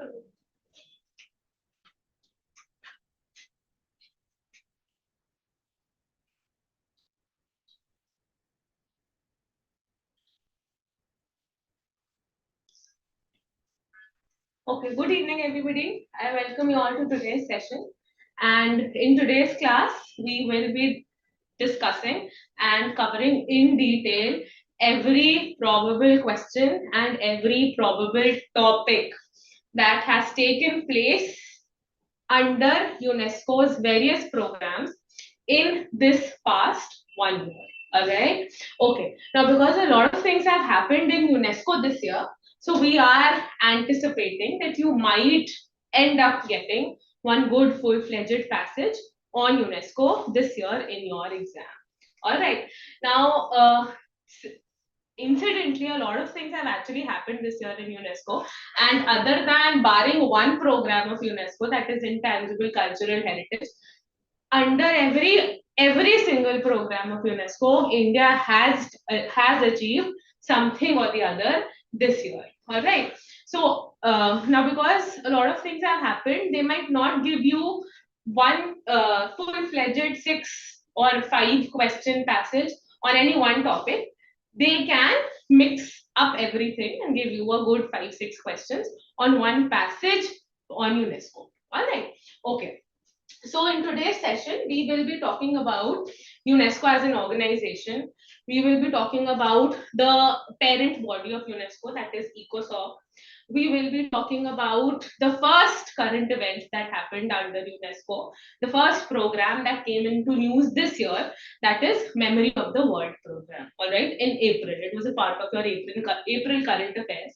Okay, good evening, everybody. I welcome you all to today's session. And in today's class, we will be discussing and covering in detail every probable question and every probable topic that has taken place under UNESCO's various programs in this past 1 year. All right. Okay. Now, because a lot of things have happened in UNESCO this year, so we are anticipating that you might end up getting one good full-fledged passage on UNESCO this year in your exam. All right. Now, incidentally, a lot of things have actually happened this year in UNESCO. And other than barring one program of UNESCO, that is intangible cultural heritage, under every single program of UNESCO, India has achieved something or the other this year. All right. So now, because a lot of things have happened, they might not give you one full-fledged 6 or 5 question passage on any one topic. They can mix up everything and give you a good 5-6 questions on one passage on UNESCO. All right. Okay. So in today's session, we will be talking about UNESCO as an organization. We will be talking about the parent body of UNESCO, that is ECOSOC. We will be talking about the first current event that happened under UNESCO, the first program that came into news this year, that is Memory of the World program. All right, in April, it was a part of your April current affairs.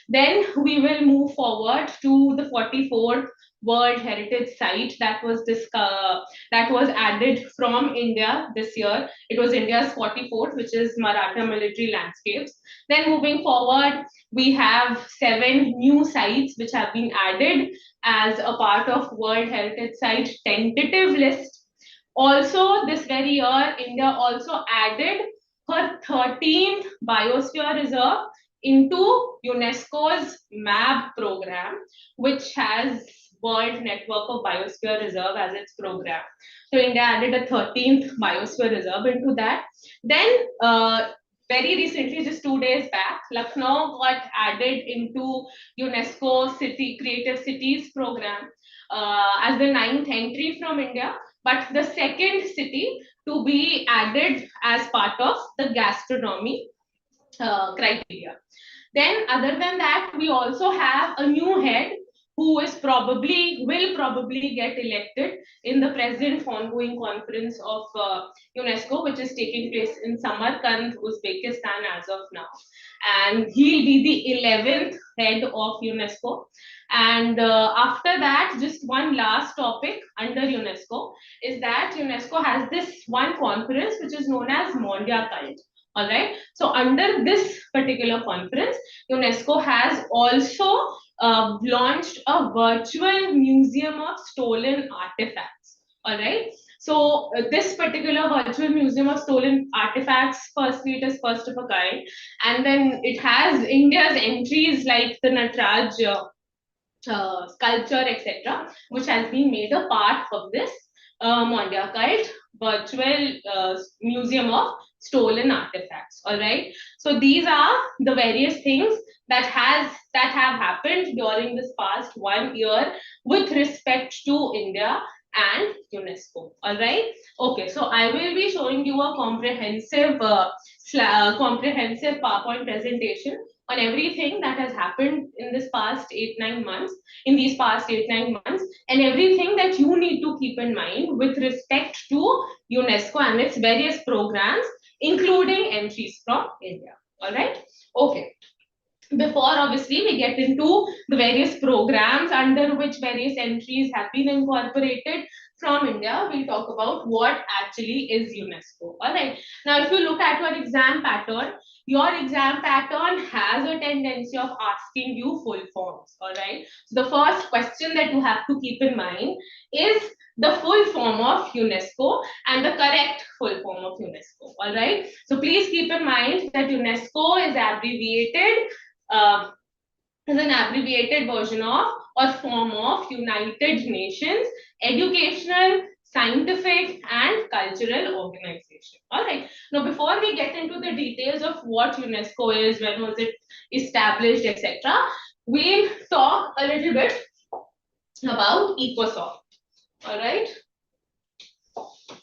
Then we will move forward to the 44th World Heritage Site that was added from India this year. It was India's 44th, which is Maratha Military Landscapes. Then moving forward, we have 7 new sites which have been added as a part of World Heritage Site tentative list. Also, this very year, India also added her 13th biosphere reserve into UNESCO's MAB program, which has World Network of Biosphere Reserve as its program. So India added a 13th biosphere reserve into that. Then very recently, just 2 days back, Lucknow got added into UNESCO City Creative Cities program as the 9th entry from India, but the second city to be added as part of the gastronomy criteria. Then, other than that, we also have a new head who will probably get elected in the present ongoing conference of UNESCO, which is taking place in Samarkand, Uzbekistan as of now. And he'll be the 11th head of UNESCO. And after that, just one last topic under UNESCO is that UNESCO has this one conference which is known as Mondia Cult. All right. So under this particular conference, UNESCO has also launched a virtual museum of stolen artifacts. All right. So this particular virtual museum of stolen artifacts, firstly, it is first of a kind, and then it has India's entries like the Nataraj sculpture, etc., which has been made a part of this Mondia Cult virtual museum of stolen artifacts. All right. So these are the various things that have happened during this past 1 year with respect to India and UNESCO. All right. Okay. So I will be showing you a comprehensive PowerPoint presentation on everything that has happened in this past 8-9 months, and everything that you need to keep in mind with respect to UNESCO and its various programs, including entries from India. All right. Okay. Before obviously we get into the various programs under which various entries have been incorporated from India, we'll talk about what actually is UNESCO. All right. Now, if you look at your exam pattern has a tendency of asking you full forms. All right. So the first question that you have to keep in mind is the full form of UNESCO and the correct full form of UNESCO. All right. So please keep in mind that UNESCO is abbreviated is an abbreviated version of or form of United Nations Educational, Scientific and Cultural Organization. All right. Now, before we get into the details of what UNESCO is, when was it established, etc., we'll talk a little bit about ECOSOC. All right.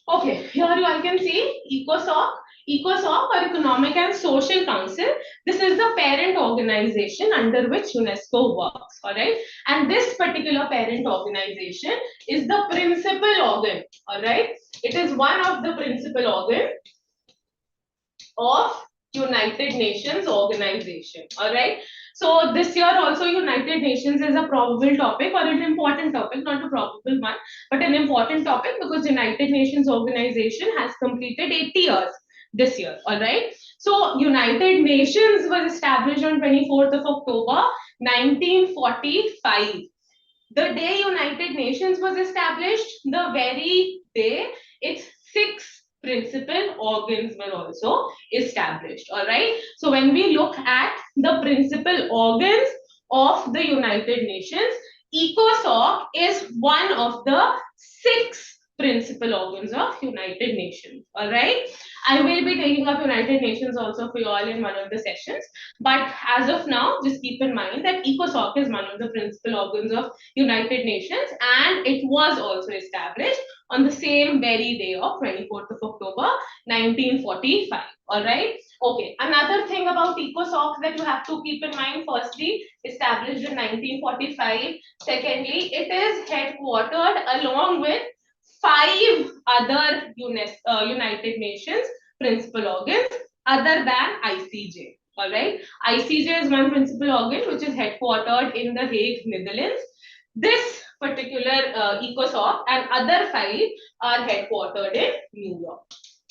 Okay, here you all can see ECOSOC. ECOSOC or Economic and Social Council. This is the parent organization under which UNESCO works. All right, and this particular parent organization is the principal organ. All right, it is one of the principal organ of United Nations organization. All right. So this year also United Nations is a probable topic or an important topic, not a probable one, but an important topic because United Nations organization has completed 80 years this year. All right. So United Nations was established on 24th of October 1945. The day United Nations was established, the very day its 6 principal organs were also established. All right. So when we look at the principal organs of the United Nations, ECOSOC is one of the 6 principal organs of United Nations. All right. I will be taking up United Nations also for you all in one of the sessions. But as of now, just keep in mind that ECOSOC is one of the principal organs of United Nations, and it was also established on the same very day of 24th of October 1945. All right. Okay. Another thing about ECOSOC that you have to keep in mind: firstly, established in 1945. Secondly, it is headquartered along with 5 other United Nations principal organs other than ICJ. All right. ICJ is one principal organ which is headquartered in The Hague, Netherlands. This particular ECOSOC and other 5 are headquartered in New York.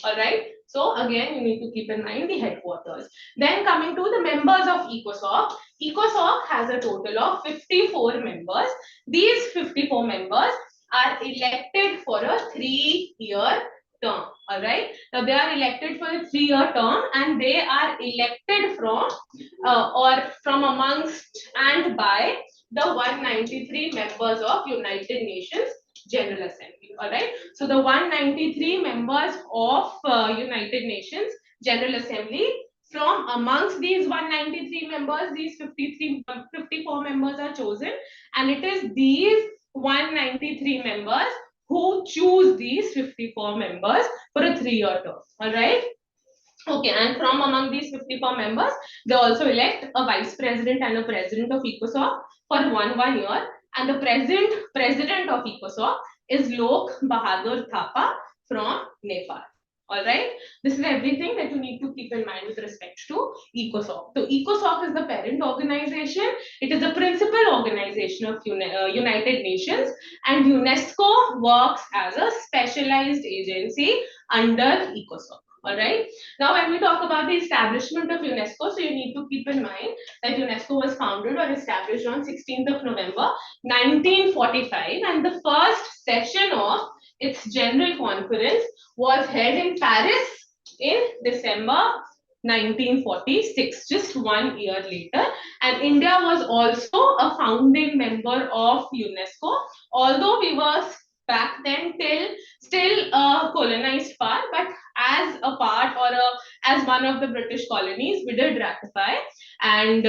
All right. So again, you need to keep in mind the headquarters. Then coming to the members of ECOSOC, ECOSOC has a total of 54 members. These 54 members are elected for a 3-year term. All right. Now they are elected for a 3-year term, and they are elected from or from amongst and by the 193 members of United Nations General Assembly. All right. So the 193 members of United Nations General Assembly, from amongst these 193 members, these 54 members are chosen, and it is these 193 members who choose these 54 members for a 3-year term. All right. Okay, and from among these 54 members, they also elect a vice president and a president of ECOSOC for one year. And the present president of ECOSOC is Lok Bahadur Thapa from Nepal. All right. This is everything that you need to keep in mind with respect to ECOSOC. So ECOSOC is the parent organization. It is the principal organization of United Nations, and UNESCO works as a specialized agency under ECOSOC. All right. Now, when we talk about the establishment of UNESCO, so you need to keep in mind that UNESCO was founded or established on 16th of November 1945, and the first session of its general conference was held in Paris in December 1946, just 1 year later. And India was also a founding member of UNESCO, although we were back then still a colonized part, but as a part or as one of the British colonies, we did ratify, and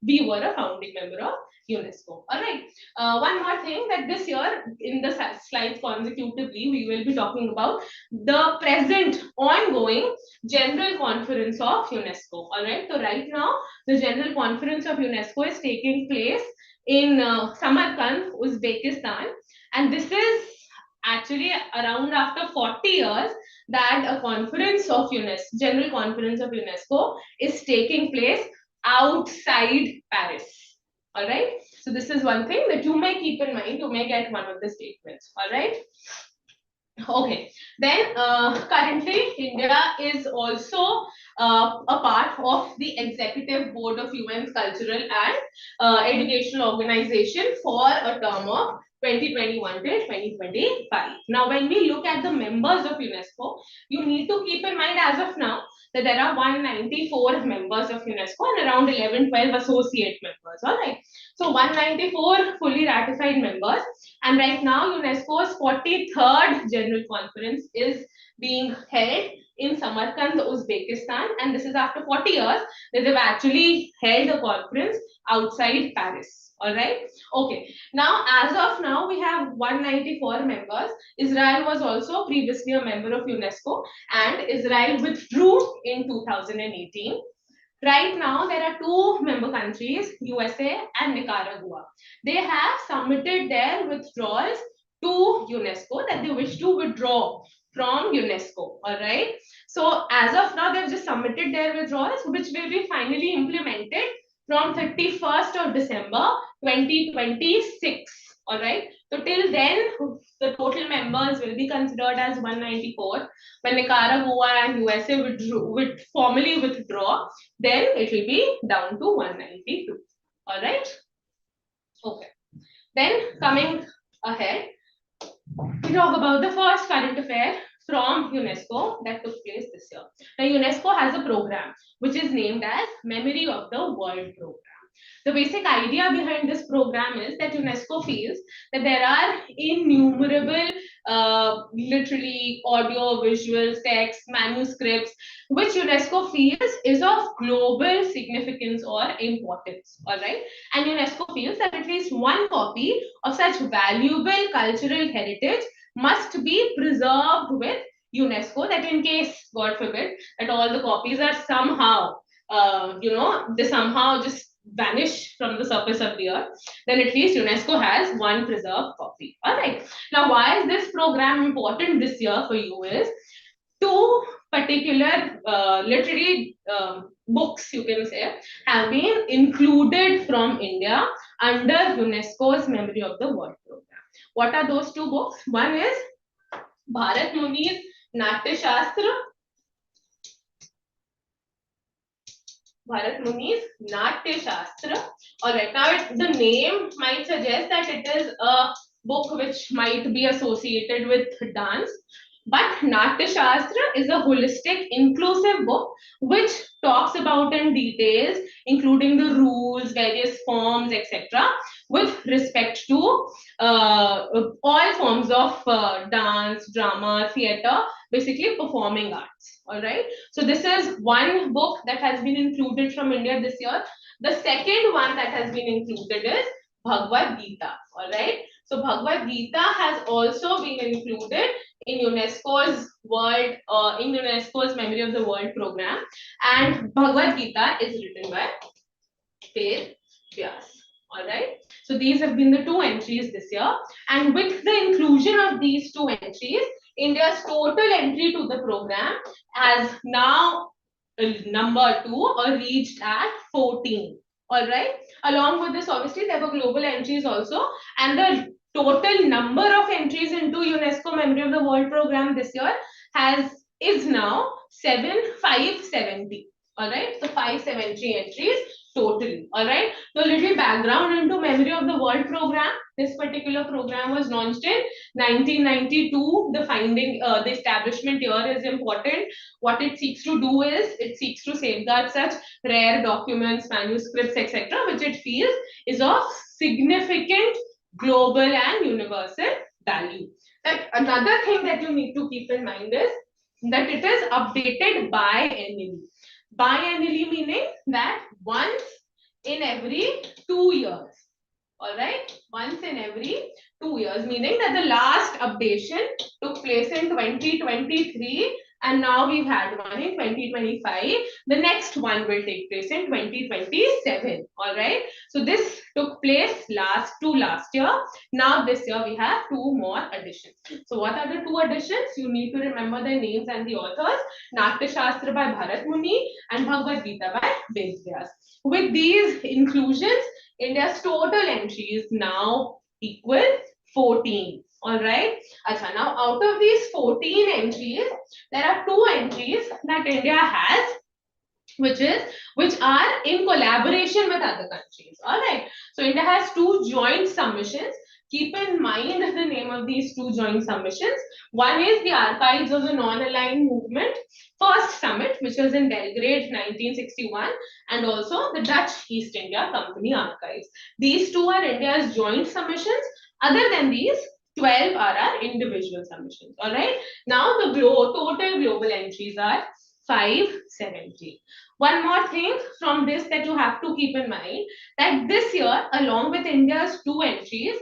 we were a founding member of UNESCO. All right. One more thing, that this year in the slides consecutively, we will be talking about the present ongoing General Conference of UNESCO. All right. So right now, the General Conference of UNESCO is taking place in Samarkand, Uzbekistan, and this is actually around after 40 years that a conference of UNESCO, General Conference of UNESCO, is taking place outside Paris. All right. So this is one thing that you may keep in mind. You may get one of the statements. All right. Okay. Then currently India is also a part of the executive board of UN's cultural and educational organization for a term of 2021 till 2025. Now, when we look at the members of UNESCO, you need to keep in mind as of now that there are 194 members of UNESCO and around 11-12 associate members. All right. So 194 fully ratified members, and right now UNESCO's 43rd General Conference is being held in Samarkand, Uzbekistan, and this is after 40 years that they've actually held a conference outside Paris. All right. Okay. Now, as of now, we have 194 members. Israel was also previously a member of UNESCO, and Israel withdrew in 2018. Right now, there are two member countries, USA and Nicaragua. They have submitted their withdrawals to UNESCO that they wish to withdraw from UNESCO. All right. So, as of now, they've just submitted their withdrawals, which will be finally implemented from 31st of December 2026. All right. So, till then, the total members will be considered as 194. When Nicaragua and USA would formally withdraw, then it will be down to 192. All right. Okay. Then coming ahead, we talk about the first current affair from UNESCO that took place this year. Now, UNESCO has a program which is named as Memory of the World Program. The basic idea behind this program is that UNESCO feels that there are innumerable, literally audio, visuals, text, manuscripts, which UNESCO feels is of global significance or importance. All right. And UNESCO feels that at least one copy of such valuable cultural heritage must be preserved with UNESCO, that in case, God forbid, that all the copies are somehow, they somehow just vanish from the surface of the earth, then at least UNESCO has one preserved copy. All right. Now, why is this program important this year for you is two particular literary books, you can say, have been included from India under UNESCO's Memory of the World Program. What are those two books? One is Bharat Muni's Natya Shastra. Bharat Muni's Natya Shastra. Alright, now the name might suggest that it is a book which might be associated with dance, but Natya Shastra is a holistic, inclusive book which talks about in details, including the rules, various forms, etc., with respect to all forms of dance, drama, theatre, basically performing arts. All right. So this is one book that has been included from India this year. The second one that has been included is Bhagavad Gita. All right. So Bhagavad Gita has also been included in UNESCO's Memory of the World program, and Bhagavad Gita is written by Ved Vyas. All right. So these have been the two entries this year, and with the inclusion of these two entries, India's total entry to the program has now number 2 or reached at 14. All right. Along with this, obviously, there were global entries also, and the total number of entries into UNESCO Memory of the World program this year is now 570. All right. So 570 entries totally. All right. So, little background into Memory of the World program. This particular program was launched in 1992. The establishment year is important. What it seeks to do is it seeks to safeguard such rare documents, manuscripts, etc., which it feels is of significant global and universal value. That another thing that you need to keep in mind is that it is updated biannually. Biannually meaning that once in every 2 years. All right, once in every 2 years, meaning that the last updation took place in 2023, and now we've had one in 2025. The next one will take place in 2027. All right, so this took place last year. Now this year we have 2 more additions. So what are the 2 additions? You need to remember the names and the authors. Natya Shastra by Bharat Muni and Bhagavad Gita by Ved Vyas. With these inclusions, India's total entries now equal 14. All right. Achha, now out of these 14 entries, there are 2 entries that India has which are in collaboration with other countries. All right. So India has two joint submissions. Keep in mind the name of these two joint submissions. One is the Archives of the Non-Aligned Movement First Summit, which was in Belgrade 1961, and also the Dutch East India Company Archives. These two are India's joint submissions. Other than these, 12 are our individual submissions. All right. Now the total global entries are 570. One more thing from this that you have to keep in mind, that this year, along with India's two entries,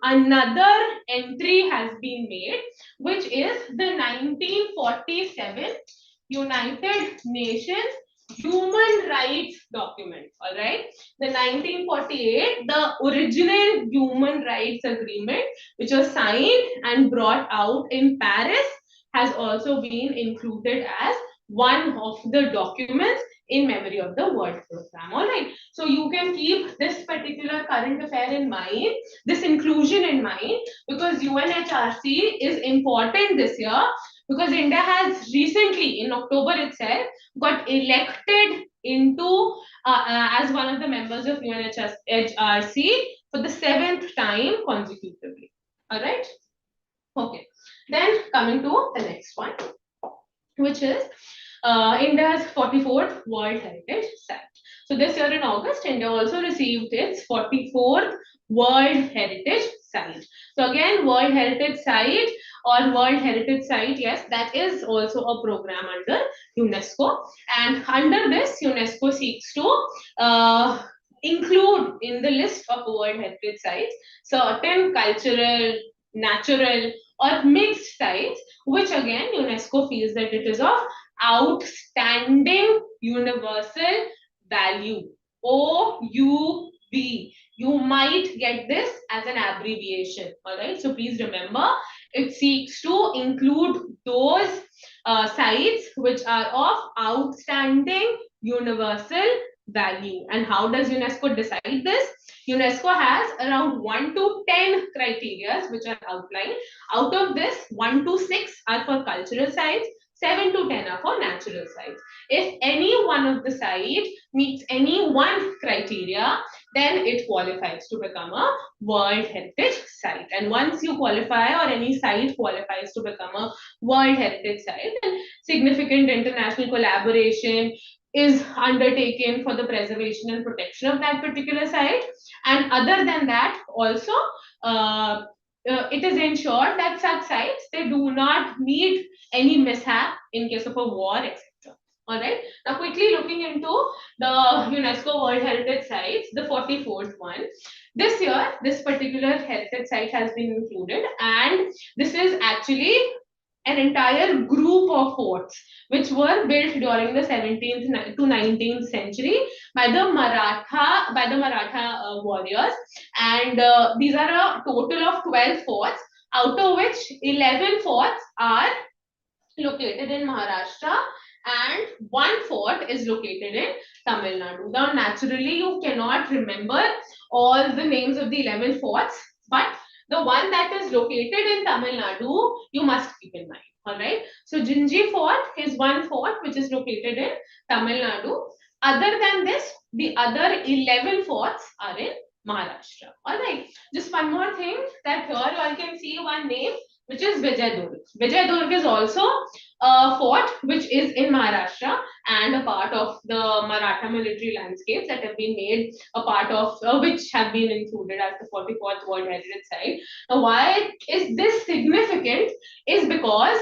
another entry has been made, which is the 1947 United Nations Human Rights Document. All right, the 1948, the original Human Rights Agreement, which was signed and brought out in Paris, has also been included as one of the documents in memory of the World Program. All right. So you can keep this particular current affair in mind, this inclusion in mind, because UNHRC is important this year, because India has recently, in October itself, got elected into as one of the members of UNHRC for the 7th time consecutively. All right. Okay. Then coming to the next one, which is India's 44th World Heritage Site. So this year in August, India also received its 44th World Heritage Site. So again, World Heritage Site or World Heritage Site, yes, that is also a program under UNESCO. And under this, UNESCO seeks to include in the list of World Heritage Sites certain cultural, natural, or mixed sites, which again UNESCO feels that it is of outstanding universal value. OUV. You might get this as an abbreviation. All right. So please remember, it seeks to include those sites which are of outstanding universal value. And how does UNESCO decide this? UNESCO has around 1 to 10 criteria which are outlined. Out of this, 1 to 6 are for cultural sites, 7 to 10 are for natural sites. If any one of the site meets any one criteria, then it qualifies to become a World Heritage Site. And once you qualify, or any site qualifies to become a World Heritage Site, then significant international collaboration is undertaken for the preservation and protection of that particular site. And other than that, also, it is ensured that such sites, they do not meet any mishap in case of a war, etc. All right. Now, quickly looking into the UNESCO World Heritage Sites, the 44th one. This year, this particular heritage site has been included, and this is actually an entire group of forts which were built during the 17th to 19th century by the Maratha warriors, and these are a total of 12 forts, out of which 11 forts are located in Maharashtra and one fort is located in Tamil Nadu. Now, naturally, you cannot remember all the names of the 11 forts, but the one that is located in Tamil Nadu, you must keep in mind. All right. So, Jinji Fort is one fort which is located in Tamil Nadu. Other than this, the other 11 forts are in Maharashtra. All right. Just one more thing, that here you can see one name, which is Vijayadurg. Vijayadurg is also a fort which is in Maharashtra and a part of the Maratha military landscapes that have been made a part of, which have been included as the 44th World Heritage Site. Now, why is this significant? Is because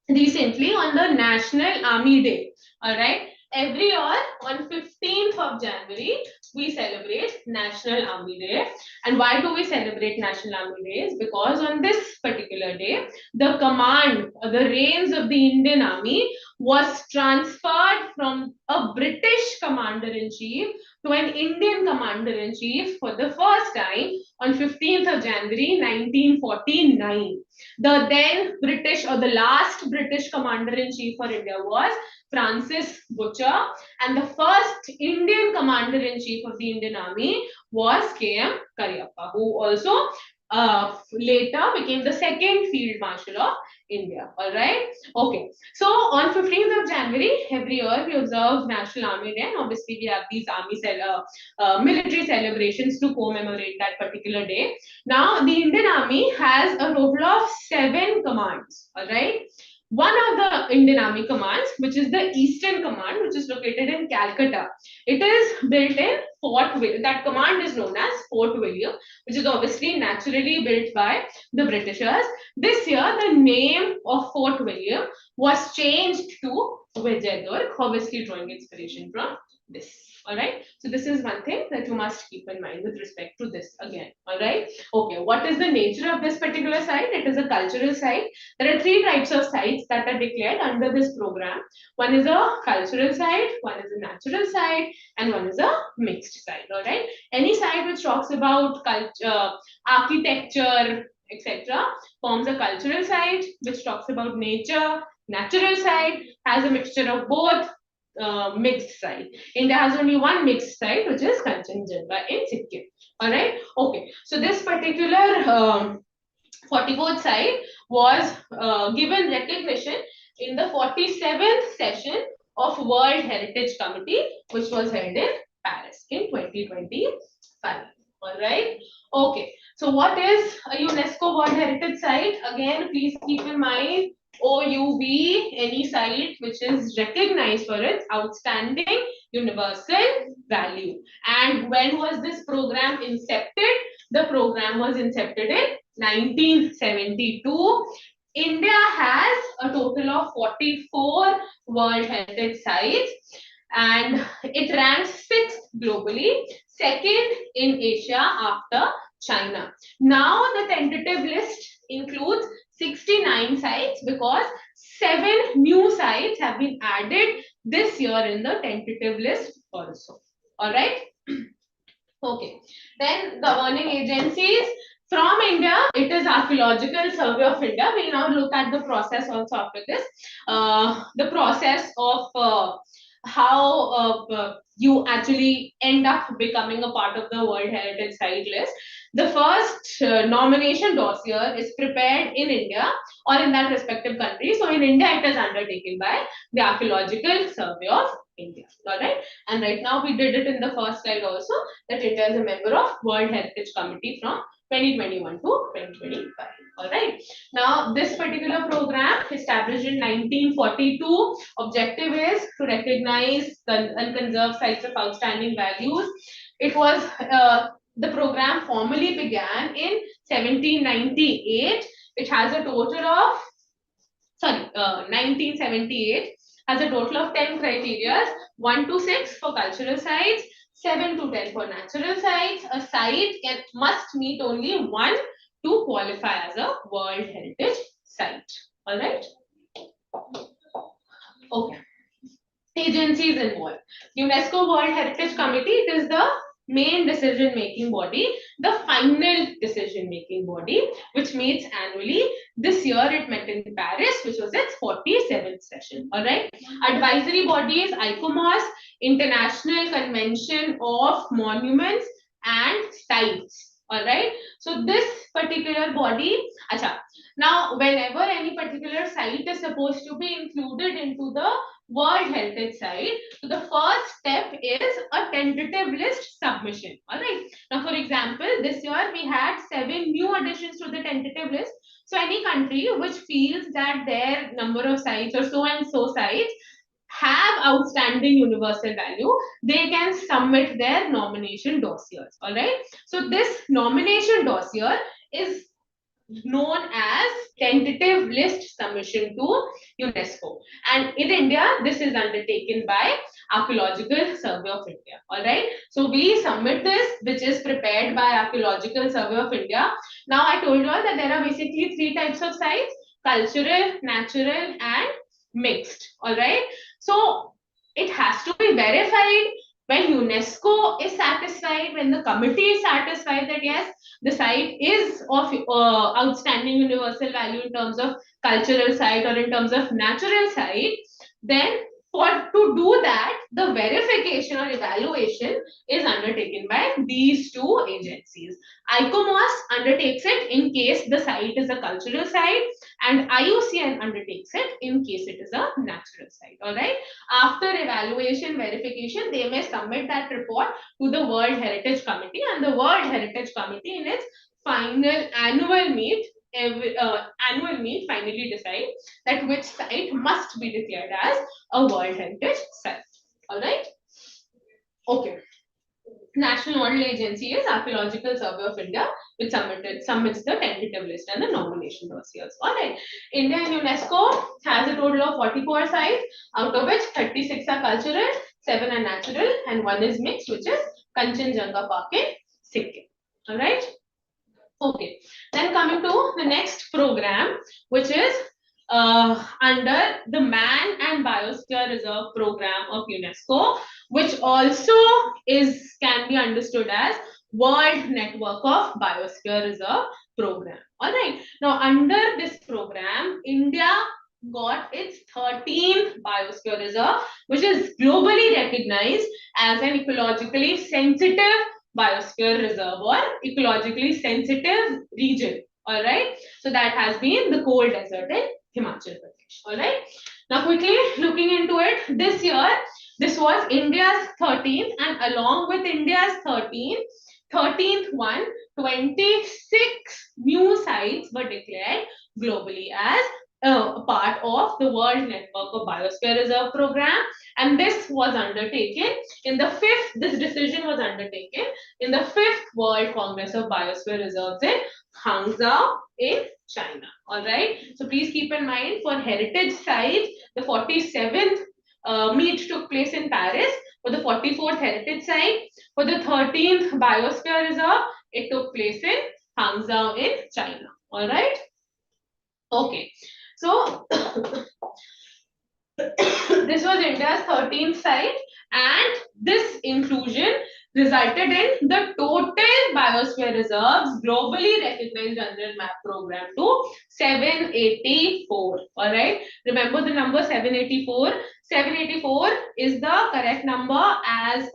recently on the National Army Day, all right, every year on 15th of January, we celebrate National Army Day. And why do we celebrate National Army Day? Is because on this particular day, the command, the reins of the Indian Army was transferred from a British commander-in-chief to an Indian commander-in-chief for the first time on 15th of January 1949. The then British, or the last British commander-in-chief for India was Francis Butcher, and the first Indian commander-in-chief of the Indian Army was K.M. Cariappa, who also later became the second Field Marshal of India. All right. Okay. So on 15th of January every year we observe National Army Day, and obviously we have these military celebrations to commemorate that particular day. Now the Indian Army has a total of 7 commands. All right. One of the Indian Army commands, which is the Eastern Command, which is located in Calcutta. It is built in Fort William. That command is known as Fort William, which is obviously naturally built by the Britishers. This year, the name of Fort William was changed to Vijayadurg, obviously drawing inspiration from this. All right. So this is one thing that you must keep in mind with respect to this again. All right. Okay. What is the nature of this particular site? It is a cultural site. There are 3 types of sites that are declared under this program. One is a cultural site, one is a natural site, and one is a mixed site. All right. Any site which talks about culture, architecture, etc., forms a cultural site. Which talks about nature, natural site, has a mixture of both. Mixed site. India has only one mixed site, which is Kanchenjunga in Sikkim. All right. Okay. So this particular 44th site was given recognition in the 47th session of World Heritage Committee, which was held in Paris in 2025. All right. Okay. So what is a UNESCO World Heritage Site? Again, please keep in mind OUV, any site which is recognized for its outstanding universal value. And when was this program incepted? The program was incepted in 1972. India has a total of 44 World Heritage Sites, and it ranks 6th globally, 2nd in Asia after China. Now the tentative list includes 69 sites because 7 new sites have been added this year in the tentative list also. All right. Okay. Then governing agencies. From India, it is Archaeological Survey of India. We'll now look at the process also after this. The process of how you actually end up becoming a part of the World Heritage Site list. The first nomination dossier is prepared in India or in that respective country. So in India, it is undertaken by the Archaeological Survey of India. All right. And right now, we did it in the first slide also, that India is a member of World Heritage Committee from 2021 to 2025. All right. Now, this particular program, established in 1942, objective is to recognize and conserve sites of outstanding values. It was the program formally began in 1798. It has a total of 1978 has a total of 10 criteria, 1 to 6 for cultural sites, 7 to 10 for natural sites. A site must meet only 1 to qualify as a World Heritage Site. All right. Okay. Agencies involved. UNESCO World Heritage Committee, it is the main decision-making body, the final decision-making body, which meets annually. This year it met in Paris, which was its 47th session. All right. Advisory bodies, ICOMOS, International Convention of Monuments and Sites. All right. So this particular body, now whenever any particular site is supposed to be included into the World Heritage Site, so the first step is a tentative list submission. All right. Now, for example, this year we had 7 new additions to the tentative list. So any country which feels that their number of sites or so and so sites have outstanding universal value, they can submit their nomination dossiers. All right. So this nomination dossier is known as tentative list submission to UNESCO. And in India, this is undertaken by Archaeological Survey of India. All right. So we submit this, which is prepared by Archaeological Survey of India. Now I told you all that there are basically 3 types of sites: cultural, natural, and mixed. All right. So it has to be verified. When UNESCO is satisfied, when the committee is satisfied that yes, the site is of outstanding universal value in terms of cultural site or in terms of natural site, then to do that, the verification or evaluation is undertaken by these two agencies. ICOMOS undertakes it in case the site is a cultural site, and IUCN undertakes it in case it is a natural site. All right. After evaluation verification, they may submit that report to the World Heritage Committee, and the World Heritage Committee, in its final annual meet, finally decide that which site must be declared as a World Heritage Site. All right. Okay. National Nodal Agency is Archaeological Survey of India, which submits the tentative list and the nomination dossiers. All right. India and UNESCO has a total of 44 sites, out of which 36 are cultural, 7 are natural, and 1 is mixed, which is Kanchenjunga Park in Sikkim. All right. Okay. Then coming to the next program, which is under the Man and Biosphere Reserve program of UNESCO, which also can be understood as World Network of Biosphere Reserve program. All right. Now, under this program, India got its 13th biosphere reserve, which is globally recognized as an ecologically sensitive biosphere reserve or ecologically sensitive region. All right. So that has been the coal desert in Himachal Pradesh. All right. Now, quickly looking into it, this year, this was India's 13th, and along with India's 13th one, 26 new sites were declared globally as a part of the World Network of Biosphere Reserve program, and this was undertaken in the fifth. This decision was undertaken in the 5th World Congress of Biosphere Reserves in Hangzhou in China. All right. So please keep in mind, for heritage sites, the 47th meet took place in Paris. For the 44th heritage site, for the 13th biosphere reserve, it took place in Hangzhou in China. All right. Okay. So this was India's 13th site, and this inclusion resulted in the total biosphere reserves globally recognized under MAP program to 784. All right. Remember the number 784. 784 is the correct number as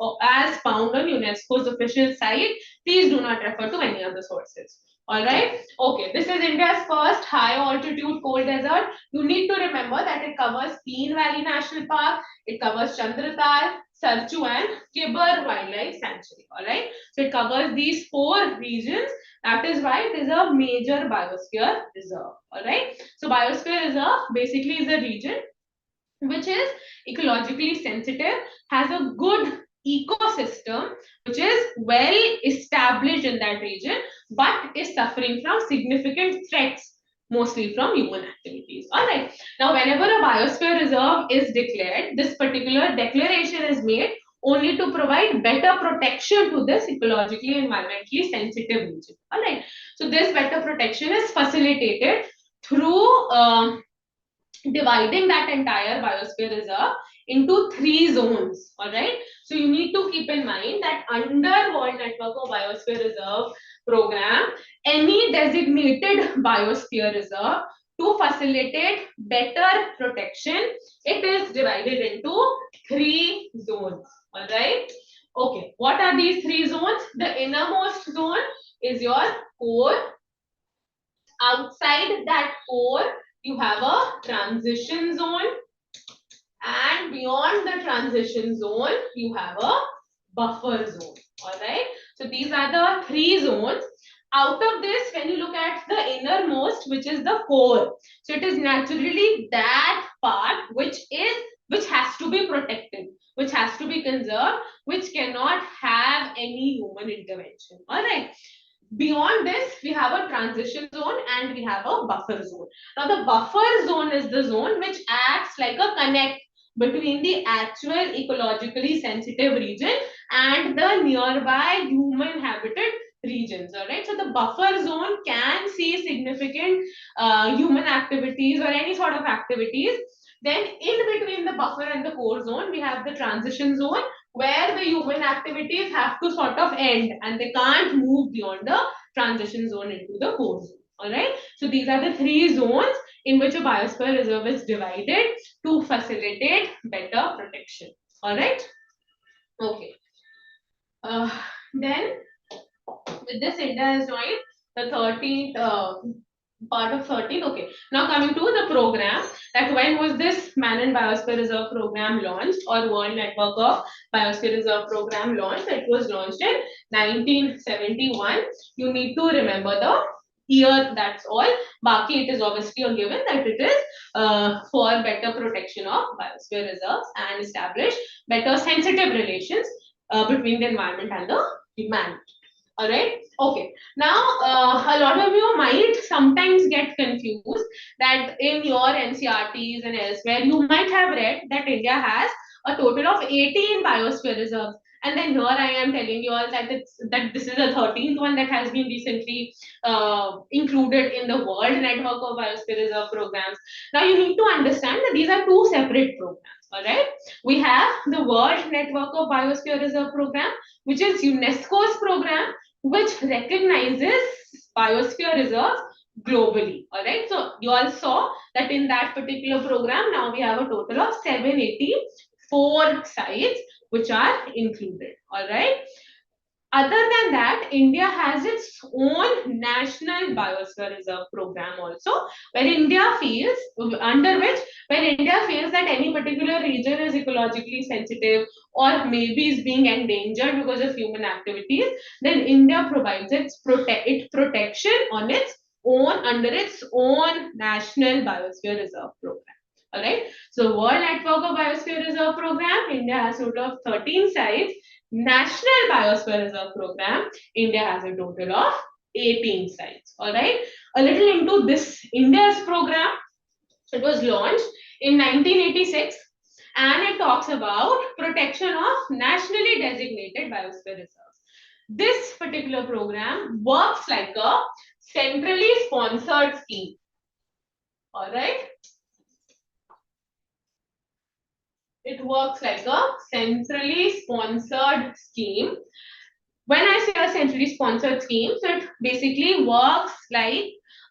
found on UNESCO's official site. Please do not refer to any other sources. All right. Okay. This is India's first high altitude cold desert. You need to remember that it covers Peen Valley National Park. It covers Chandratal, Sarchu, and Kibber Wildlife Sanctuary. All right. So it covers these 4 regions. That is why it is a major biosphere reserve. All right. So biosphere reserve basically is a region which is ecologically sensitive, has a good ecosystem, which is well established in that region, but is suffering from significant threats, mostly from human activities. All right. Now, whenever a biosphere reserve is declared, this particular declaration is made only to provide better protection to this ecologically environmentally sensitive region. All right. So this better protection is facilitated through dividing that entire biosphere reserve into 3 zones. All right. So you need to keep in mind that under World Network of Biosphere Reserve program, any designated biosphere reserve, to facilitate better protection, it is divided into 3 zones. All right. Okay. What are these 3 zones? The innermost zone is your core. Outside that core, you have a transition zone, and beyond the transition zone, you have a buffer zone. All right. So these are the 3 zones. Out of this, when you look at the innermost, which is the core, so it is naturally that part which has to be protected, which has to be conserved, which cannot have any human intervention. All right. Beyond this, we have a transition zone and we have a buffer zone. Now, the buffer zone is the zone which acts like a connect between the actual ecologically sensitive region and the nearby human habited regions. All right. So the buffer zone can see significant human activities or any sort of activities. Then in between the buffer and the core zone, we have the transition zone, where the human activities have to sort of end and they can't move beyond the transition zone into the core zone. All right. So these are the 3 zones in which a biosphere reserve is divided to facilitate better protection. All right. Okay. Then with this, India has joined the 13th part of 13. Okay. Now coming to the program, that when was this Man and Biosphere Reserve program launched, or World Network of Biosphere Reserve program launched? It was launched in 1971. You need to remember the year, that's all. Baki, it is obviously a given that it is for better protection of biosphere reserves and establish better sensitive relations between the environment and the humanity. All right. Okay. Now, a lot of you might sometimes get confused that in your NCRTs and elsewhere, you might have read that India has a total of 18 biosphere reserves. And then here I am telling you all that this is the 13th one that has been recently included in the World Network of Biosphere Reserve programs. Now you need to understand that these are two separate programs. All right. We have the World Network of Biosphere Reserve program, which is UNESCO's program, which recognizes biosphere reserves globally. All right. So you all saw that in that particular program, now we have a total of 784 sites which are included. All right. Other than that, India has its own national biosphere reserve program also, where India feels, under which, when India feels that any particular region is ecologically sensitive or maybe is being endangered because of human activities, then India provides its protection on its own, under its own national biosphere reserve program. All right. So World Network of Biosphere Reserve program, India has a total of 13 sites. National Biosphere Reserve program, India has a total of 18 sites. All right. A little into this India's program. It was launched in 1986 and it talks about protection of nationally designated biosphere reserves. This particular program works like a centrally sponsored scheme. All right. It works like a centrally sponsored scheme. When I say a centrally sponsored scheme, so it basically works like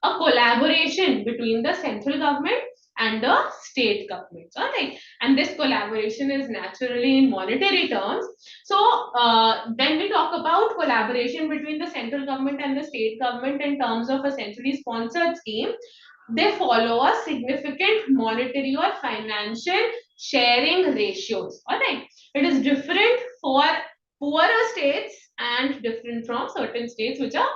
a collaboration between the central government and the state governments. All right. And this collaboration is naturally in monetary terms. So when we talk about collaboration between the central government and the state government in terms of a centrally sponsored scheme, they follow a significant monetary or financial sharing ratios. All right. It is different for poorer states and different from certain states which are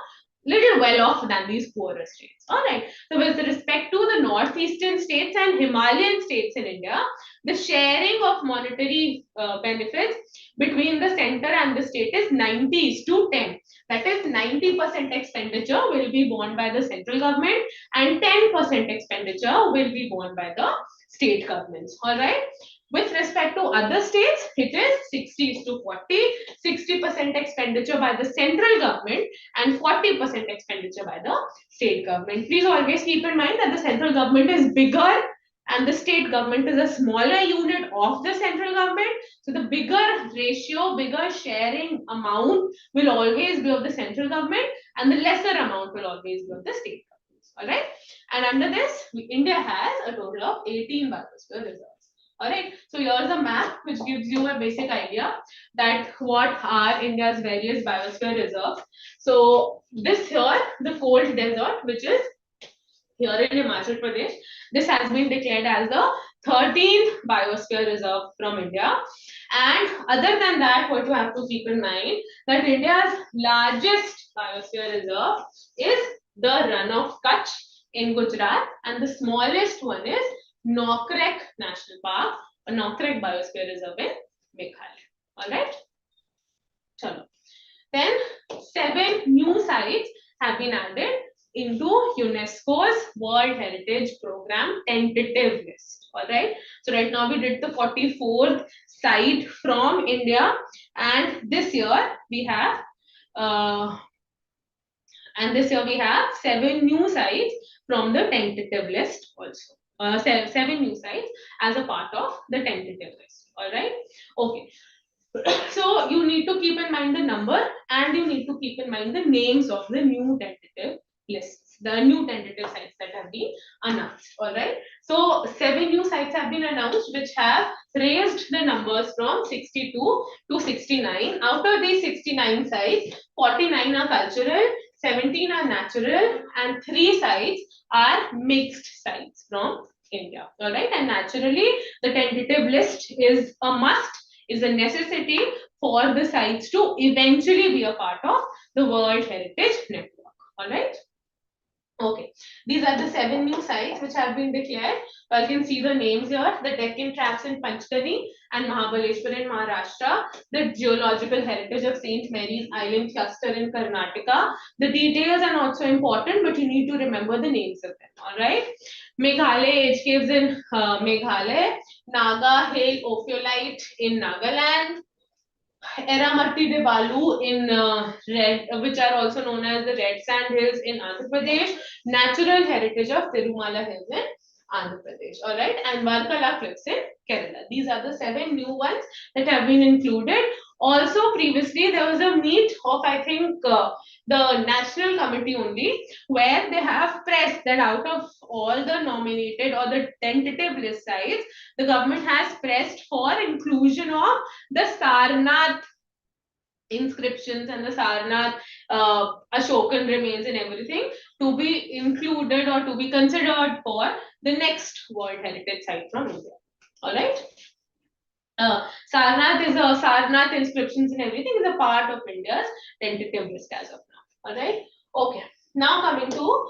little well off than these poorer states. All right. So with respect to the northeastern states and Himalayan states in India, the sharing of monetary benefits between the center and the state is 90:10. That is 90% expenditure will be borne by the central government and 10% expenditure will be borne by the state governments. All right. With respect to other states, it is 60:40, 60% expenditure by the central government and 40% expenditure by the state government. Please always keep in mind that the central government is bigger and the state government is a smaller unit of the central government. So the bigger ratio, bigger sharing amount will always be of the central government and the lesser amount will always be of the state governments. All right. And under this, India has a total of 18 biosphere reserves. All right. So here's a map which gives you a basic idea that what are India's various biosphere reserves. So this here, the cold desert, which is here in Himachal Pradesh, this has been declared as the 13th biosphere reserve from India. And other than that, what you have to keep in mind that India's largest biosphere reserve is the Run of Kutch in Gujarat, and the smallest one is Nokrek National Park, or Nokrek Biosphere Reserve in Meghalaya. All right. Chalo. Then 7 new sites have been added into UNESCO's World Heritage Program tentative list. All right. So right now we did the 44th site from India, and this year we have 7 new sites from the tentative list also. 7 new sites as a part of the tentative list. All right. Okay. So you need to keep in mind the number and you need to keep in mind the names of the new tentative lists. the new tentative sites that have been announced. All right. So 7 new sites have been announced, which have raised the numbers from 62 to 69. Out of these 69 sites, 49 are cultural, 17 are natural, and 3 sites are mixed sites from India. All right. And naturally, the tentative list is a must, is a necessity for the sites to eventually be a part of the World Heritage Network. All right. Okay, these are the 7 new sites which have been declared. You can see the names here: the Deccan Traps in Panchgani and Mahabaleshwar in Maharashtra, the Geological Heritage of St. Mary's Island Cluster in Karnataka. The details are not so important, but you need to remember the names of them. All right. Meghalaya Age Caves in Meghalaya, Naga Hill Ophiolite in Nagaland, Eramarti de Balu in which are also known as the Red Sand Hills in Andhra Pradesh, Natural Heritage of Tirumala Hills in Andhra Pradesh. All right, and Varkala Cliffs in Kerala. These are the 7 new ones that have been included. Also, previously there was a meet of, I think, the National Committee only, where they have pressed that out of all the nominated or the tentative list sites, the government has pressed for inclusion of the Sarnath inscriptions and the Sarnath Ashokan remains and everything to be included or to be considered for the next World Heritage Site from India. All right. Sarnath inscriptions and everything is a part of India's tentative list as of now. All right. Okay. Now coming to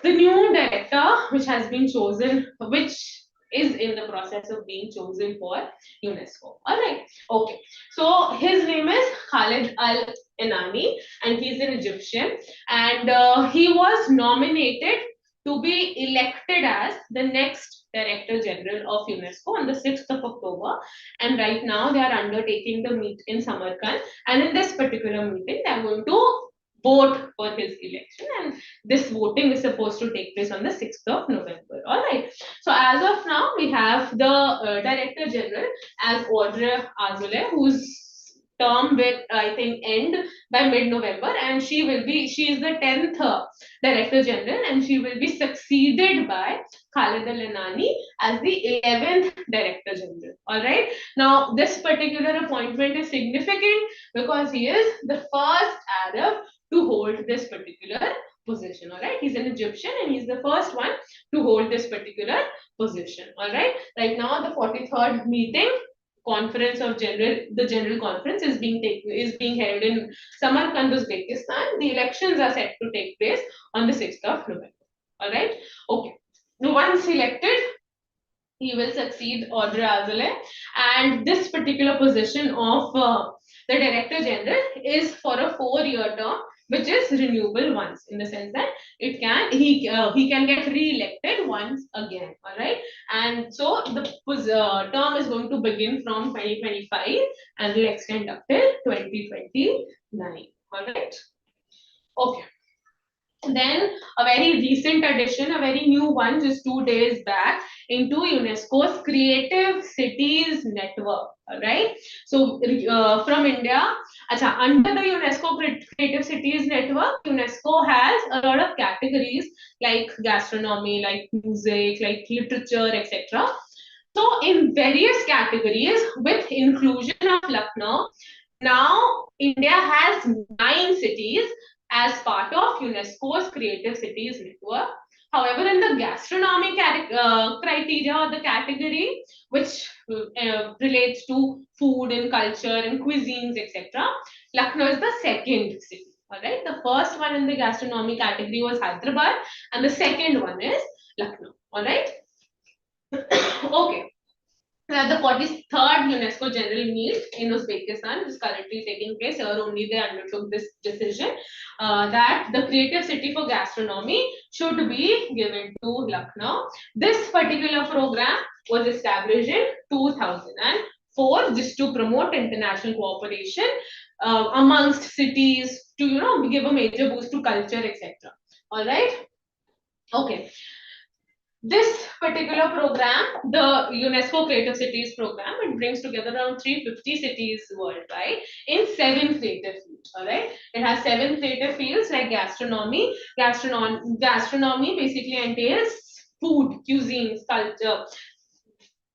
the new director which has been chosen, which is in the process of being chosen for UNESCO. All right. Okay. So his name is Khalid Al Inani, and he's an Egyptian, and he was nominated to be elected as the next Director General of UNESCO on the 6th of October. And right now they are undertaking the meet in Samarkand. And in this particular meeting, they are going to vote for his election. And this voting is supposed to take place on the 6th of November. All right. So as of now, we have the Director General as Audrey Azoulay, whose term will, I think, end by mid-November, and she is the 10th Director General, and she will be succeeded by Khalid Al Inani as the 11th Director General. All right. Now, this particular appointment is significant because he is the first Arab to hold this particular position. All right. He's an Egyptian, and he's the first one to hold this particular position. All right. Right now, the 43rd meeting conference of the general conference is being held in Samarkand, Uzbekistan. The elections are set to take place on the 6th of November. All right. Okay. Once elected, he will succeed Audrey Azoulay, and this particular position of the Director General is for a 4-year term, which is renewable once, in the sense that he can get re-elected once again. All right, and so the term is going to begin from 2025 and will extend up till 2029. All right. Okay. Then a very recent addition, a very new one, just 2 days back, into UNESCO's Creative Cities Network. All right. So from India, under the UNESCO Creative Cities Network, UNESCO has a lot of categories like gastronomy, like music, like literature, etc. So in various categories, with inclusion of Lucknow, now India has 9 cities as part of UNESCO's Creative Cities Network. However, in the gastronomy criteria or the category, which relates to food and culture and cuisines, etc., Lucknow is the second city. All right, the first one in the gastronomy category was Hyderabad, and the second one is Lucknow. All right. Okay. At the 43rd UNESCO General Meet in Uzbekistan, which is currently taking place, here only they undertook this decision that the creative city for gastronomy should be given to Lucknow. This particular program was established in 2004 just to promote international cooperation amongst cities, to give a major boost to culture, etc. All right. Okay. This particular program, the UNESCO Creative Cities program, it brings together around 350 cities worldwide in 7 creative fields. All right, it has 7 creative fields like gastronomy. Gastronomy basically entails food, cuisines, culture,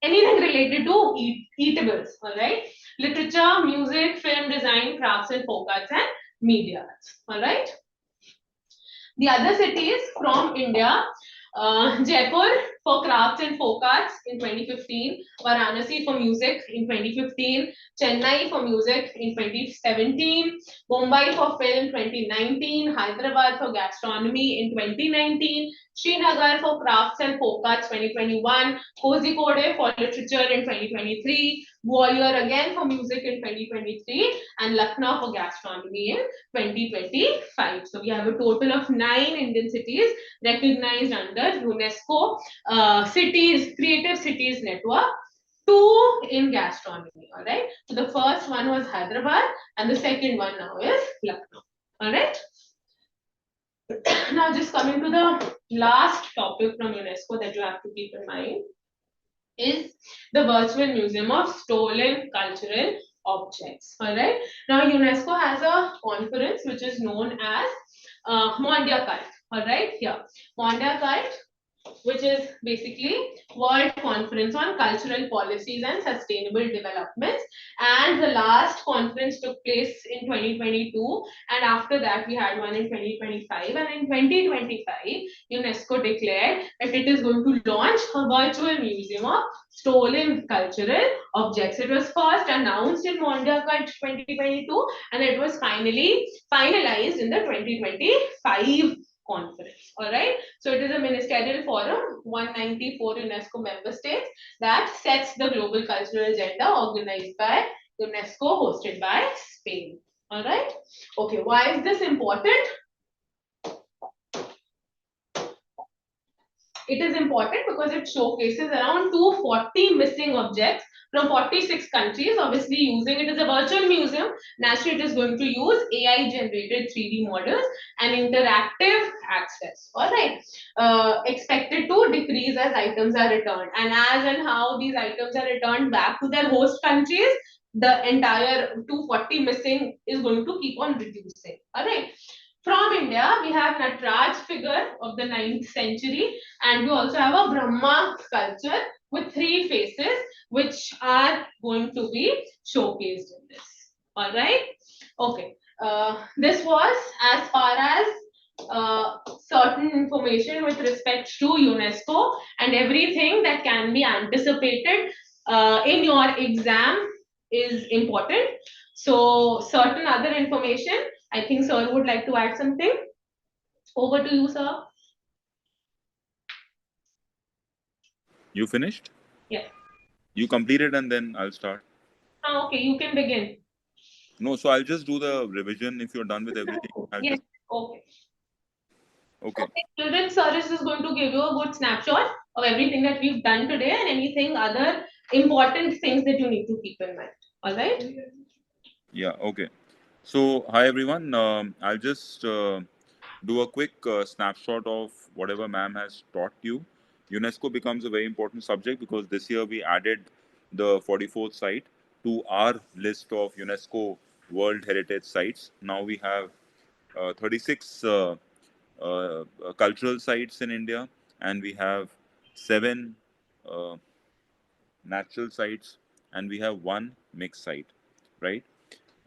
anything related to eatables. All right, literature, music, film design, crafts and folk arts, and media arts. All right. The other cities from India, Jaipur for crafts and folk arts in 2015, Varanasi for music in 2015, Chennai for music in 2017, Mumbai for film 2019, Hyderabad for gastronomy in 2019, Srinagar for crafts and folk arts 2021, Kozhikode for literature in 2023, Gwalior again for music in 2023, and Lucknow for gastronomy in 2025. So we have a total of 9 Indian cities recognized under UNESCO cities, creative cities network. 2 in gastronomy. All right. So the first one was Hyderabad, and the second one now is Lucknow. All right. Now, just coming to the last topic from UNESCO that you have to keep in mind is the virtual museum of stolen cultural objects. All right. Now, UNESCO has a conference which is known as Mondia Cult. All right. Here, Mondia Cult, which is basically World Conference on Cultural Policies and Sustainable Developments. And the last conference took place in 2022, and after that we had one in 2025. And in 2025, UNESCO declared that it is going to launch a virtual museum of stolen cultural objects. It was first announced in Mondia Cult 2022, and it was finally finalized in the 2025 conference. All right. So it is a ministerial forum, 194 UNESCO member states, that sets the global cultural agenda, organized by UNESCO, hosted by Spain. All right. Okay. Why is this important? It is important because it showcases around 240 missing objects from 46 countries, obviously using it as a virtual museum. Naturally, it is going to use AI generated 3D models and interactive access. All right. Expected to decrease as items are returned. And as and how these items are returned back to their host countries, the entire 240 missing is going to keep on reducing. All right. From India, we have Nataraj figure of the 9th century, and we also have a Brahma sculpture with 3 faces, which are going to be showcased in this. All right. Okay. This was as far as certain information with respect to UNESCO, and everything that can be anticipated in your exam is important. So, certain other information, I think sir would like to add something. Over to you, sir. You finished? Yeah. You completed and then I'll start. Okay, you can begin. No, so I'll just do the revision. If you're done with everything, I'll Yes. just... Okay. Okay. Okay. Children, sir is just going to give you a good snapshot of everything that we've done today and anything other important things that you need to keep in mind. All right. Yeah, okay. So, hi everyone. I'll just do a quick snapshot of whatever ma'am has taught you. UNESCO becomes a very important subject because this year we added the 44th site to our list of UNESCO World Heritage Sites. Now we have 36 cultural sites in India, and we have 7 uh, natural sites, and we have 1 mixed site, right?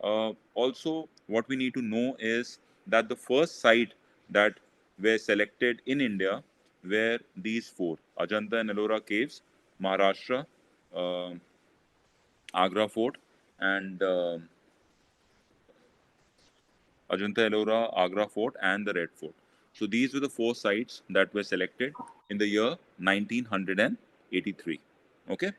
Also, what we need to know is that the first site that were selected in India were these 4: Ajanta and Ellora caves, Maharashtra, uh, Agra Fort, and Ajanta Ellora, Agra Fort, and the Red Fort. So these were the 4 sites that were selected in the year 1983. Okay.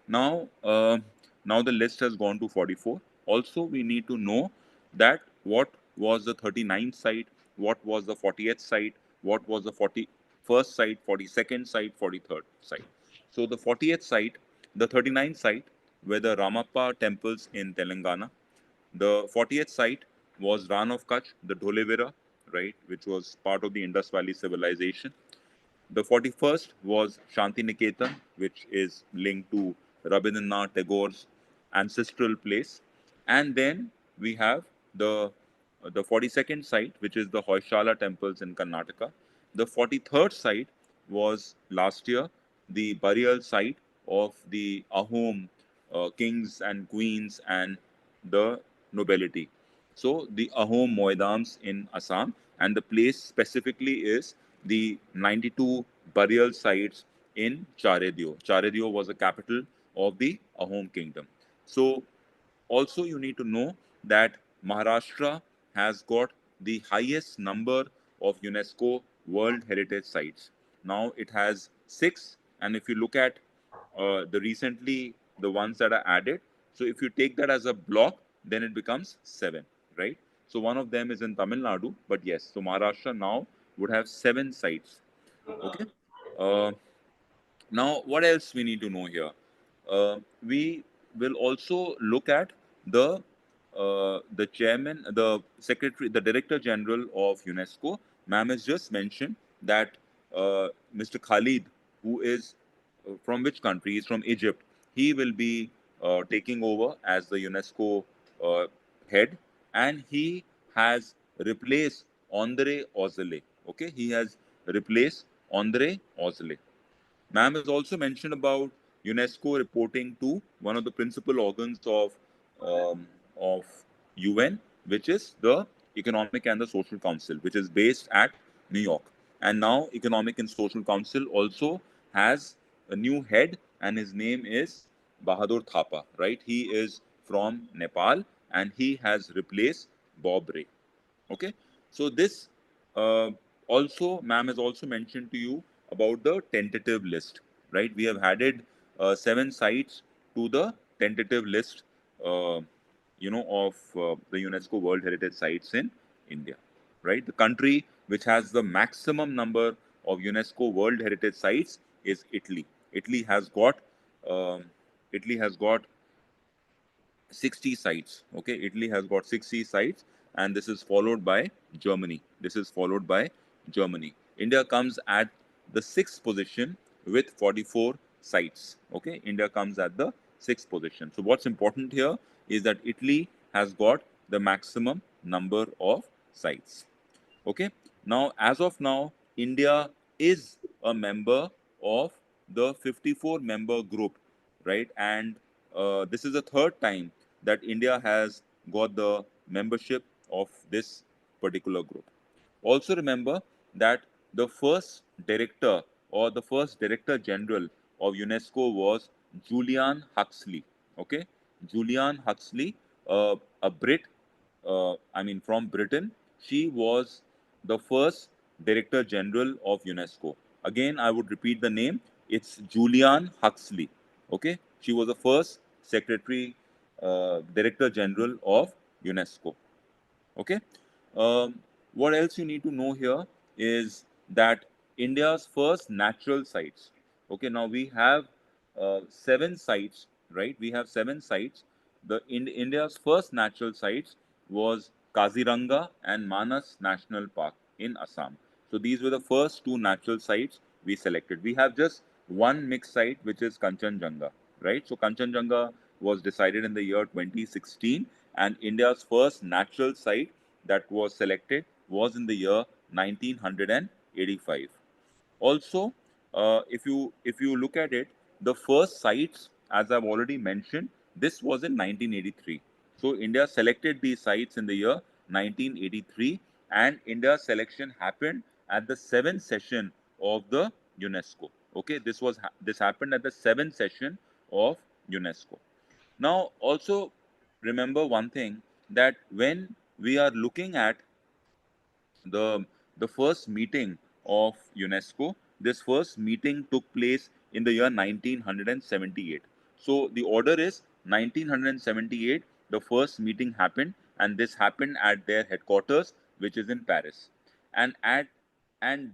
Now, now the list has gone to 44. Also, we need to know that what was the 39th site, what was the 40th site, what was the 41st site, 42nd site, 43rd site. So the 40th site, the 39th site were the Ramappa temples in Telangana. The 40th site was Ran of Kutch, the Dholevira, right, which was part of the Indus Valley civilization. The 41st was Shanti Niketan, which is linked to Rabindranath Tagore's ancestral place. And then we have the 42nd site, which is the Hoysala temples in Karnataka. The 43rd site was last year the burial site of the Ahom kings and queens and the nobility. So the Ahom Moidams in Assam, and the place specifically is the 92 burial sites in Charedio. Charedio was the capital of the Ahom kingdom. So also you need to know that Maharashtra has got the highest number of UNESCO World Heritage Sites. Now it has 6, and if you look at the ones that are added, so if you take that as a block, then it becomes 7, right? So one of them is in Tamil Nadu, but yes, so Maharashtra now would have 7 sites. Okay. Uh, Now, what else we need to know here? We will also look at the chairman, the secretary, the director general of UNESCO. Ma'am has just mentioned that Mr. Khalid, who is from which country? He's from Egypt. He will be taking over as the UNESCO uh, head, and he has replaced Andre Ozele. Okay, he has replaced Andre Ozele. Ma'am has also mentioned about UNESCO reporting to one of the principal organs of UN, which is the Economic and the Social Council, which is based at New York. And now Economic and Social Council also has a new head, and his name is Bahadur Thapa. Right? He is from Nepal, and he has replaced Bob Ray. Okay, so this uh, also, ma'am has also mentioned to you about the tentative list, right? We have added 7 sites to the tentative list, uh, of the UNESCO World Heritage Sites in India, right? The country which has the maximum number of UNESCO World Heritage Sites is Italy. Italy has got um, Italy has got 60 sites. Okay, Italy has got 60 sites, and this is followed by Germany. This is followed by Germany. India comes at the 6th position with 44 sites. Okay, India comes at the 6th position. So what's important here is that Italy has got the maximum number of sites. Okay, now as of now, India is a member of the 54 member group, right? And this is the third time that India has got the membership of this particular group. Also remember that the first director or the first director general of UNESCO was Julian Huxley. Okay, Julian Huxley, a Brit, from Britain. She was the first director general of UNESCO. Again, I would repeat the name. It's Julian Huxley. Okay, she was the first secretary, director general of UNESCO. Okay. What else you need to know here is that India's first natural sites. Okay, now we have 7 sites, right? We have 7 sites. India's first natural sites was Kaziranga and Manas National Park in Assam. So these were the first 2 natural sites we selected. We have just one mixed site, which is Kanchenjunga, right? So Kanchenjunga was decided in the year 2016, and India's first natural site that was selected was in the year 1985. Also, if you look at it, the first sites, as I've already mentioned, this was in 1983. So India selected these sites in the year 1983, and India's selection happened at the 7th session of the UNESCO. Okay, this happened at the 7th session of UNESCO. Now, also remember one thing, that when we are looking at the the first meeting of UNESCO, this first meeting took place in the year 1978. So the order is 1978. The first meeting happened, and this happened at their headquarters, which is in Paris. And at and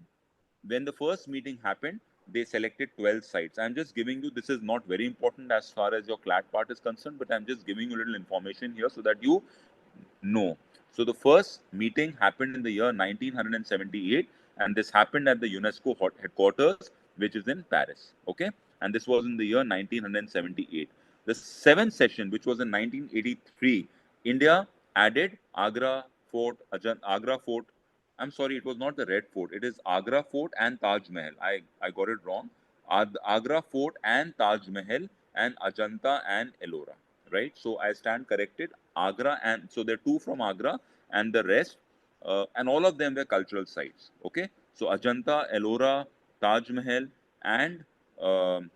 when the first meeting happened, they selected 12 sites. I'm just giving you, this is not very important as far as your CLAT part is concerned, but I'm just giving you a little information here so that you know. So the first meeting happened in the year 1978, and this happened at the UNESCO headquarters, which is in Paris. Okay, and this was in the year 1978. The seventh session, which was in 1983, India added Agra Fort, Agra Fort. I'm sorry, it was not the Red Fort. It is Agra Fort and Taj Mahal. I got it wrong. Agra Fort and Taj Mahal and Ajanta and Ellora. Right. So I stand corrected. Agra, and so there are two from Agra, and the rest, and all of them were cultural sites. Okay. So Ajanta, Ellora, Taj Mahal, and um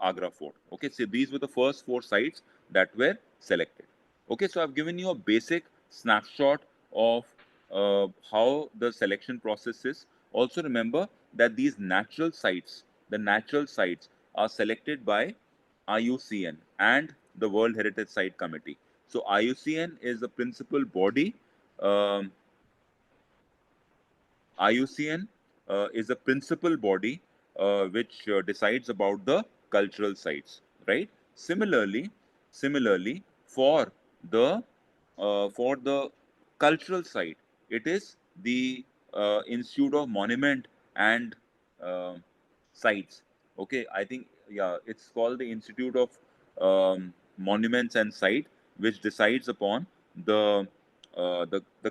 Agra Fort. Okay, so these were the first four sites that were selected. Okay, so I've given you a basic snapshot of how the selection process is. Also remember that these natural sites, the natural sites, are selected by IUCN and the World Heritage Site Committee. So IUCN is the principal body. Um, IUCN is a principal body which decides about the cultural sites, right? Similarly, for the cultural site, it is the Institute of Monument and uh, Sites. Okay, I think yeah, it's called the Institute of Monuments and Site, which decides upon the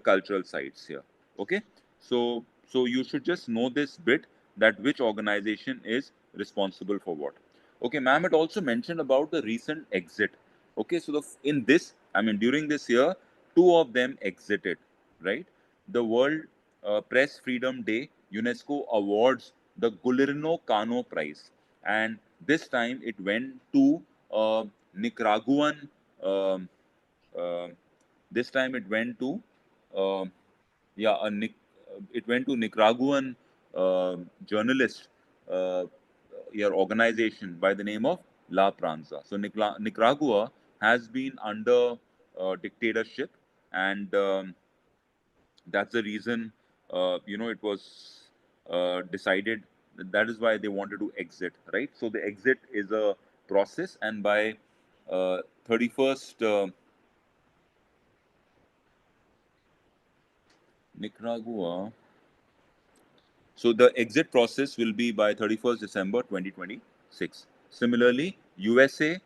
cultural sites here. Okay, so you should just know this bit, that which organization is responsible for what. Okay, ma'am, it also mentioned about the recent exit. Okay, so in this, I mean, during this year, two of them exited, right? The World Press Freedom Day, UNESCO awards the Guillermo Cano Prize, and this time it went to Nicaraguan. Um, uh, this time it went to um yeah, it went to Nicaraguan journalist, uh, your organization by the name of La Pranza. So Nicaragua has been under dictatorship, and that's the reason it was decided. That is why they wanted to exit, right? So the exit is a process, and by 31st Nicaragua. So the exit process will be by 31st December 2026. Similarly, USA,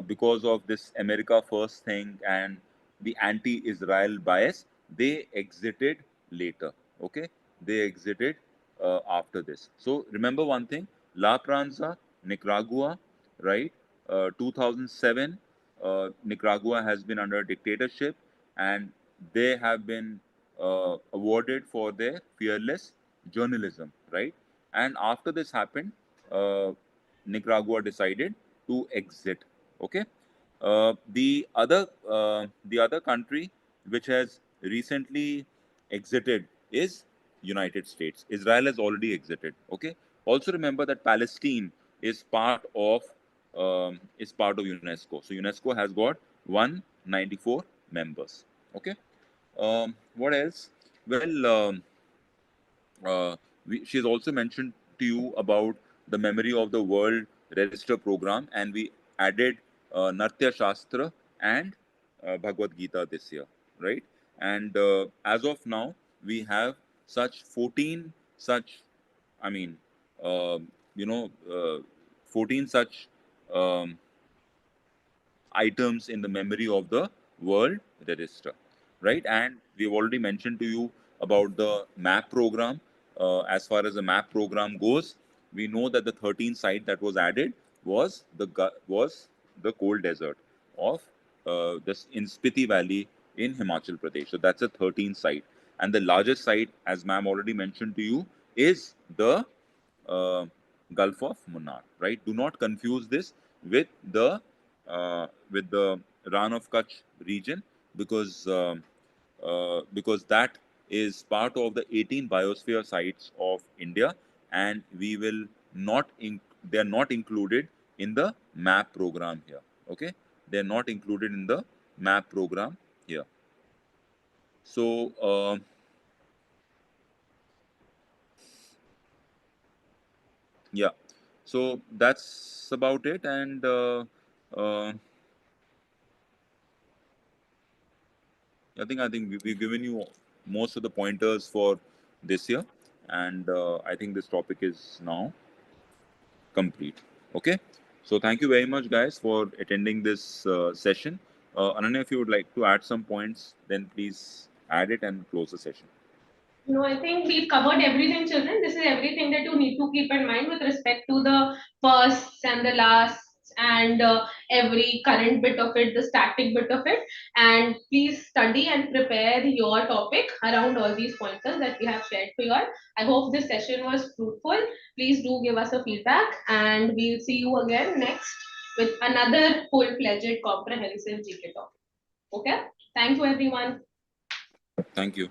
because of this America First thing and the anti-Israel bias, they exited later. Okay, they exited after this. So remember one thing: La Pranza, Nicaragua, right? 2007, Nicaragua has been under dictatorship, and they have been awarded for their fearless journalism, right? And after this happened, Nicaragua decided to exit. Okay, the other country which has recently exited is United States. Israel has already exited. Okay. Also remember that Palestine is part of UNESCO. So UNESCO has got 194 members. Okay. What else? Well, she has also mentioned to you about the Memory of the World Register program, and we added Natya Shastra and Bhagavad Gita this year, right? And as of now, we have such 14 such, I mean, uh, you know, 14 such um, items in the memory of the world register, right? And we've already mentioned to you about the map program. As far as the map program goes, we know that the 13th site that was added was the cold desert of this in Spiti Valley in Himachal Pradesh. So that's the 13th site, and the largest site, as ma'am already mentioned to you, is the uh, Gulf of Munnar, right? Do not confuse this with the Ran of Kutch region, because that is part of the 18 biosphere sites of India, and we will not they are not included in the map program here. Okay, they are not included in the map program here. So yeah, so that's about it, and uh, I think we've given you most of the pointers for this year, and I think this topic is now complete. Okay, so thank you very much, guys, for attending this session. Ananya, if you would like to add some points, then please add it and close the session. No, I think we've covered everything, children. This is everything that you need to keep in mind with respect to the firsts and the lasts and every current bit of it, the static bit of it. And please study and prepare your topic around all these pointers that we have shared for you all. I hope this session was fruitful. Please do give us a feedback, and we'll see you again next with another full-fledged comprehensive GK topic. Okay? Thank you, everyone. Thank you.